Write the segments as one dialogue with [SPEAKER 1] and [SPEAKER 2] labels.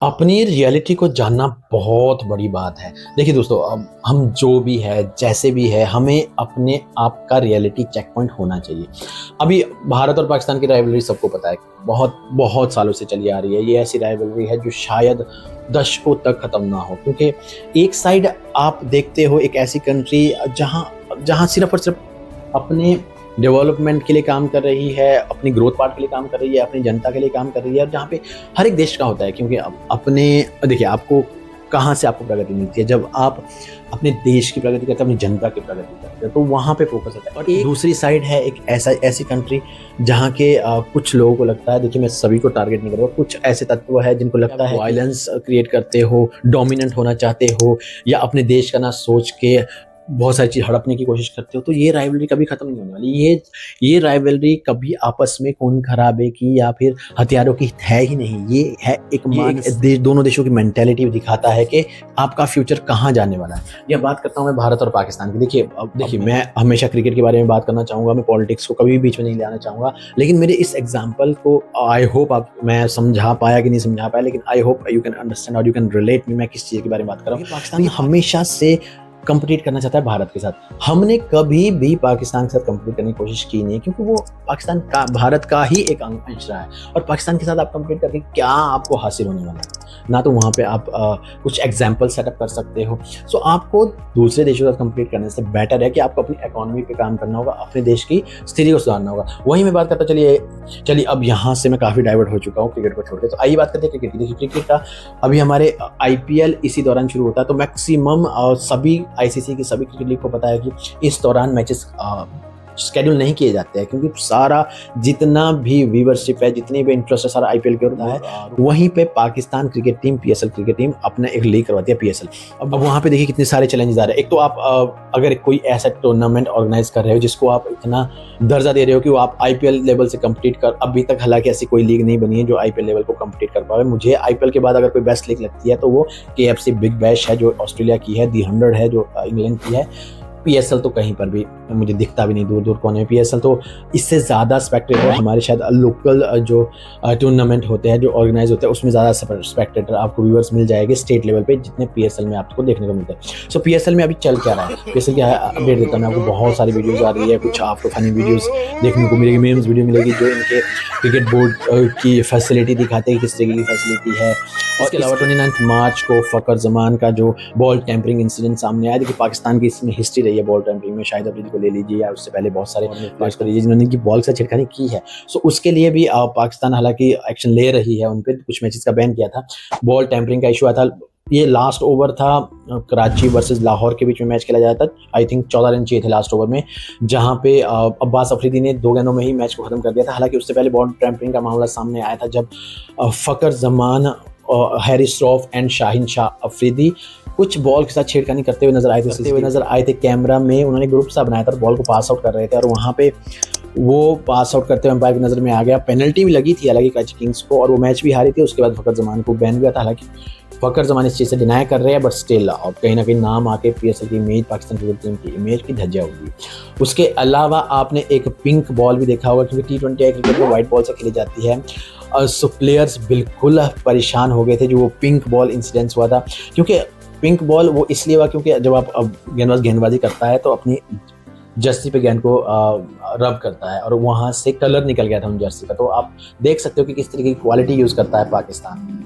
[SPEAKER 1] अपनी रियलिटी को जानना बहुत बड़ी बात है। देखिए दोस्तों, अब हम जो भी है, जैसे भी है, हमें अपने आप का रियलिटी चेक पॉइंट होना चाहिए। अभी भारत और पाकिस्तान की राइवलरी सबको पता है, बहुत बहुत सालों से चली आ रही है। ये ऐसी राइवलरी है जो शायद दशकों तक ख़त्म ना हो, क्योंकि एक साइड आप देखते हो एक ऐसी कंट्री जहाँ जहाँ सिर्फ़ और सिर्फ अपने डेवलपमेंट के लिए काम कर रही है, अपनी ग्रोथ पार्ट के लिए काम कर रही है, अपनी जनता के लिए काम कर रही है, और जहाँ पे हर एक देश का होता है, क्योंकि अपने देखिए आपको कहाँ से आपको प्रगति मिलती है, जब आप अपने देश की प्रगति करते हैं, अपनी जनता की प्रगति करते हैं, तो वहाँ पे फोकस होता है। और एक दूसरी साइड है एक ऐसी कंट्री जहाँ के कुछ लोगों को लगता है, देखिए मैं सभी को टारगेट नहीं करूँगा, कुछ ऐसे तत्व है जिनको लगता है वायलेंस क्रिएट करते हो, डोमिनेंट होना चाहते हो, या अपने देश का ना सोच के बहुत सारी चीज़ हड़पने की कोशिश करते हो, तो ये राइवलरी कभी खत्म नहीं होने वाली। ये राइवलरी कभी आपस में खून खराबे की या फिर हथियारों की है ही नहीं। ये है एक दोनों देशों की मेंटेलिटी दिखाता है कि आपका फ्यूचर कहाँ जाने वाला है। यह बात करता हूँ मैं भारत और पाकिस्तान की। देखिए मैं हमेशा क्रिकेट के बारे में बात करना चाहूँगा, मैं पॉलिटिक्स को कभी भी बीच में नहीं लाना चाहूँगा, लेकिन मेरे इस एग्जाम्पल को आई होप आप मैं समझा पाया कि नहीं समझा पाया, लेकिन I hope you can understand और यू कैन रिलेट मी मैं किस चीज़ के बारे में बात कर रहा हूँ। पाकिस्तान हमेशा से कंपीट करना चाहता है भारत के साथ। हमने कभी भी पाकिस्तान के साथ कंपीट करने की कोशिश की नहीं, क्योंकि वो पाकिस्तान का भारत का ही एक अंश रहा है। और पाकिस्तान के साथ आप कंपीट करके क्या आपको हासिल होने वाला है? ना तो वहाँ पे आप कुछ एग्जाम्पल सेटअप कर सकते हो। सो आपको दूसरे देशों के साथ कंपीट करने से बेटर है कि आपको अपनी इकोनॉमी पे काम करना होगा, अपने देश की स्थिति को सुधारना होगा। वही मैं बात करता, चलिए अब यहाँ से मैं काफ़ी डाइवर्ट हो चुका हूँ क्रिकेट को छोड़ के। तो आइए बात करते हैं क्रिकेट की। देखिए क्रिकेट का अभी हमारे IPL इसी दौरान शुरू होता है, तो मैक्सिमम सभी ICC की सभी क्रिकेट लीग को पता है कि इस दौरान मैचेस शेड्यूल नहीं किए जाते हैं, क्योंकि सारा जितना भी व्यूवरशिप है, जितनी भी इंटरेस्ट है, सारा IPL के होता है। वहीं पे Pakistan cricket team, PSL cricket team अपना एक लीग करवाती है, PSL। अब वहाँ पे देखिए कितने सारे चैलेंजेस आ रहे हैं। एक तो आप अगर कोई ऐसा टूर्नामेंट ऑर्गेनाइज कर रहे हो जिसको आप इतना दर्जा दे रहे हो कि वो आप IPL लेवल से कम्पीट कर, अभी तक हालांकि ऐसी कोई लीग नहीं बनी है जो IPL लेवल को कम्पीट कर पाए। मुझे IPL के बाद अगर कोई बेस्ट लीग लगती है तो वो KFC बिग बैश है जो ऑस्ट्रेलिया की है, दी 100 है जो इंग्लैंड की है। PSL तो कहीं पर भी मुझे दिखता भी नहीं, दूर दूर कोने में। PSL तो इससे ज़्यादा स्पेक्टेटर हमारे शायद लोकल जो टूर्नामेंट होते हैं जो ऑर्गेनाइज होते हैं उसमें ज़्यादा स्पेक्टेटर आपको व्यूअर्स मिल जाएंगे स्टेट लेवल पे, जितने PSL में आपको देखने को मिलते हैं। सो PSL में अभी चल क्या रहा है, PSL क्या है अपडेट देता हूँ मैं आपको। बहुत सारी वीडियोज़ आ रही है, कुछ आपको फनी वीडियोज़ देखने को मिलेगी, मीम्स वीडियो मिलेगी जो इनके क्रिकेट बोर्ड की फैसिलिटी दिखाते हैं, किस तरीके की फैसिलिटी है। और इसके अलावा 29 मार्च को फ़खर जमान का जो बॉल टैंपरिंग इंसिडेंट सामने आया। देखिए पाकिस्तान की इसमें हिस्ट्री रही है बॉल टैंपरिंग में, शाहिद अफरीदी को ले लीजिए या उससे पहले बहुत सारे प्लेयर्स को लीजिए जिन्होंने की बॉल से छेड़खानी की है। सो उसके लिए भी पाकिस्तान हालांकि एक्शन ले रही है, उन पर कुछ मैचेस का बैन किया था। बॉल टैंपरिंग का इशू आया था, ये लास्ट ओवर था कराची वर्सेस लाहौर के बीच में मैच खेला जाता था। आई थिंक 14 रन चाहिए थे लास्ट ओवर में, जहां पे अब्बास अफरीदी ने 2 गेंदों में ही मैच को खत्म कर दिया था। हालांकि उससे पहले बॉल टैंपरिंग का मामला सामने आया था जब फ़खर जमान, हैरिस रऊफ एंड शाहीन शाह अफरीदी कुछ बॉल के साथ छेड़खानी करते हुए नजर आए थे। कैमरा में उन्होंने ग्रुप सा बनाया था और बॉल को पास आउट कर रहे थे, और वहाँ पे वो पास आउट करते हुए अंपायर की नज़र में आ गया। पेनल्टी भी लगी थी हालांकि कराची किंग्स को, और वो मैच भी हारी थी। उसके बाद फ़खर जमान को बैन हुआ था। हालांकि फ़खर जमान इस चीज़ से डिनाई कर रहे हैं, बट स्टिल अब कहीं ना कहीं नाम आके PSL की इमेज, पाकिस्तान क्रिकेट टीम की इमेज की धज्जियां उड़ी। उसके अलावा आपने एक पिंक बॉल भी देखा होगा, क्योंकि T20 क्रिकेट में वाइट बॉल से खेली जाती है। सो प्लेयर्स बिल्कुल परेशान हो गए थे जो वो पिंक बॉल इंसिडेंस हुआ था, क्योंकि पिंक बॉल वो इसलिए हुआ क्योंकि जब आप गेंदबाजी करता है तो अपनी जर्सी पे गेंद को रब करता है, और वहाँ से कलर निकल गया था उन जर्सी का। तो आप देख सकते हो कि किस तरीके की क्वालिटी यूज़ करता है पाकिस्तान।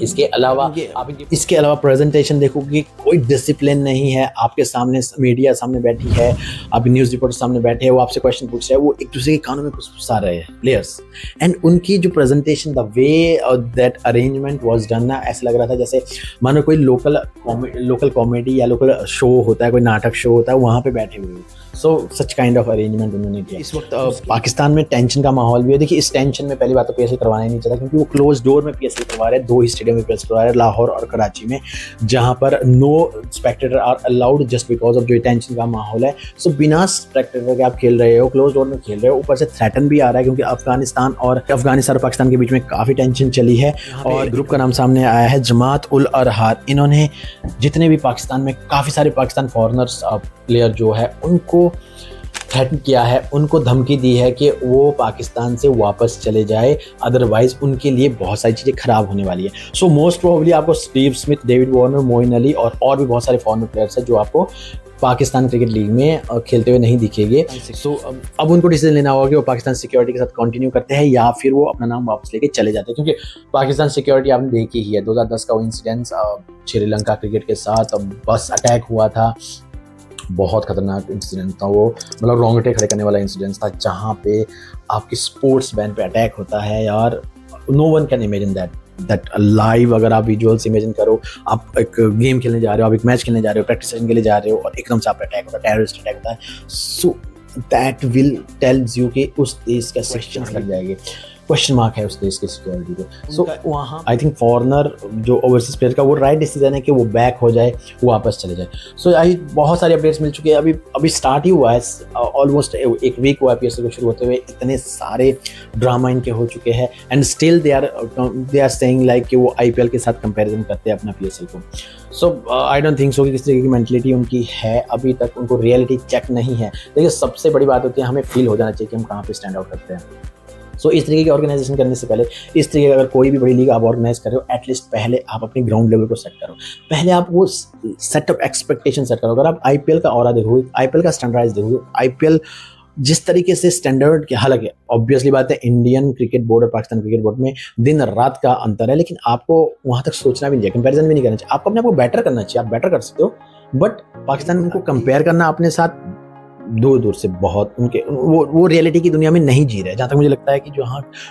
[SPEAKER 1] इसके अलावा प्रेजेंटेशन देखो कि कोई डिसिप्लिन नहीं है। आपके सामने मीडिया सामने बैठी है, आप न्यूज़ रिपोर्टर सामने बैठे हैं, वो आपसे क्वेश्चन पूछ रहे हैं, वो एक दूसरे के कानों में घुसा रहे हैं प्लेयर्स, एंड उनकी जो presentation, the way that arrangement was done ना, ऐसा लग रहा था जैसे मानो कोई लोकल कॉमेडी या लोकल शो होता है, कोई नाटक शो होता है, वहाँ पे बैठे हुए। सो सच काइंड ऑफ अरेंजमेंट उन्होंने किया। इस वक्त पाकिस्तान में टेंशन का माहौल भी है। देखिए इस टेंशन में पहली बात तो PSL करवाना ही नहीं चाहता, क्योंकि वो क्लोज डोर में PSL करवा रहे हैं। 2 ही स्टेडियम में PSL करवा रहे हैं, लाहौर और कराची में, जहां पर no spectator are allowed just because of जो टेंशन का माहौल है। सो बिना स्पेक्टेटर के आप खेल रहे हो, क्लोज डोर में खेल रहे हो, ऊपर से थ्रेटन भी आ रहा है, क्योंकि अफगानिस्तान और पाकिस्तान के बीच में काफ़ी टेंशन चली है। और ग्रुप का नाम सामने आया है जमात उल अरहाद। इन्होंने जितने भी पाकिस्तान में काफ़ी सारे पाकिस्तान फॉरनर्स प्लेयर जो है उनको थ्रेटन किया है, उनको धमकी दी है कि वो पाकिस्तान से वापस चले जाए, अदरवाइज उनके लिए बहुत सारी चीज़ें खराब होने वाली है। सो मोस्ट प्रोबेबली आपको Steve Smith, David Warner, Moeen Ali और भी बहुत सारे फॉरेन प्लेयर्स हैं जो आपको पाकिस्तान क्रिकेट लीग में खेलते हुए नहीं दिखेंगे। सो अब उनको डिसीजन लेना होगा कि वो पाकिस्तान सिक्योरिटी के साथ कंटिन्यू करते हैं या फिर वो अपना नाम वापस लेके चले जाते हैं, क्योंकि पाकिस्तान सिक्योरिटी आपने देखी ही है 2010 का वो इंसिडेंस श्रीलंका क्रिकेट के साथ बस अटैक हुआ था, बहुत खतरनाक इंसिडेंट था वो, मतलब रोंगटे खड़े करने वाला इंसिडेंट था, जहाँ पे आपकी स्पोर्ट्स बैन पे अटैक होता है यार। No one can imagine that live. अगर आप विजुअल्स इमेजिन करो, आप एक गेम खेलने जा रहे हो, आप एक मैच खेलने जा रहे हो, प्रैक्टिस सेशन के लिए जा रहे हो और एकदम से आप अटैक होता है, टेररिस्ट अटैक होता है। So that will tells you कि उस देश का क्वेश्चन लग जाएंगे, क्वेश्चन मार्क है उस देश की सिक्योरिटी पे। सो वहाँ आई थिंक फॉरनर जो ओवरसीज प्लेयर का वो राइट डिसीजन है कि वो बैक हो जाए, वो वापस चले जाए। सो बहुत सारे अपडेट्स मिल चुके हैं, अभी स्टार्ट ही हुआ है, ऑलमोस्ट एक वीक हुआ है पीएसएल को शुरू होते हुए, इतने सारे ड्रामा इनके हो चुके हैं and still they are saying like कि वो आईपीएल के साथ कंपैरिजन करते हैं अपना पीएसएल को। सो आई डोंट थिंक सो कि किस तरीके की मेंटलिटी उनकी है, अभी तक उनको रियलिटी चेक नहीं है। देखिए सबसे बड़ी बात होती है हमें फील हो जाना चाहिए कि हम कहाँ पे स्टैंड आउट करते हैं। सो इस तरीके की ऑर्गेनाइजेशन करने से पहले, इस तरीके का अगर कोई भी बड़ी लीग आप ऑर्गेनाइज कर रहे हो, एटलीस्ट पहले आप अपनी ग्राउंड लेवल को सेट करो, पहले आप वो सेट ऑफ एक्सपेक्टेशन सेट करो। अगर आप आईपीएल का ऑरा देखोगे, आईपीएल का स्टैंडर्डाइज देखोगे, आईपीएल जिस तरीके से स्टैंडर्ड के, हालांकि ऑब्वियसली बात है इंडियन क्रिकेट बोर्ड और पाकिस्तान क्रिकेट बोर्ड में दिन रात का अंतर है, लेकिन आपको वहां तक सोचना भी नहीं चाहिए, कंपैरिजन भी नहीं करना चाहिए, आपको अपने आप को बेटर करना चाहिए। आप बेटर कर सकते हो, बट पाकिस्तान को कंपेयर करना अपने साथ दूर दूर से बहुत उनके वो रियलिटी की दुनिया में नहीं जी रहे। जहाँ तक मुझे लगता है कि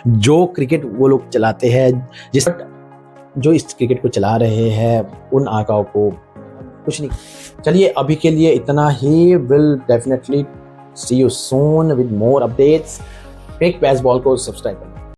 [SPEAKER 1] जो क्रिकेट वो लोग चलाते हैं, जो इस क्रिकेट को चला रहे हैं, उन आकाओं को कुछ नहीं। चलिए अभी के लिए इतना ही। Will definitely see you soon with more updates. Crick baseball को सब्सक्राइब करें।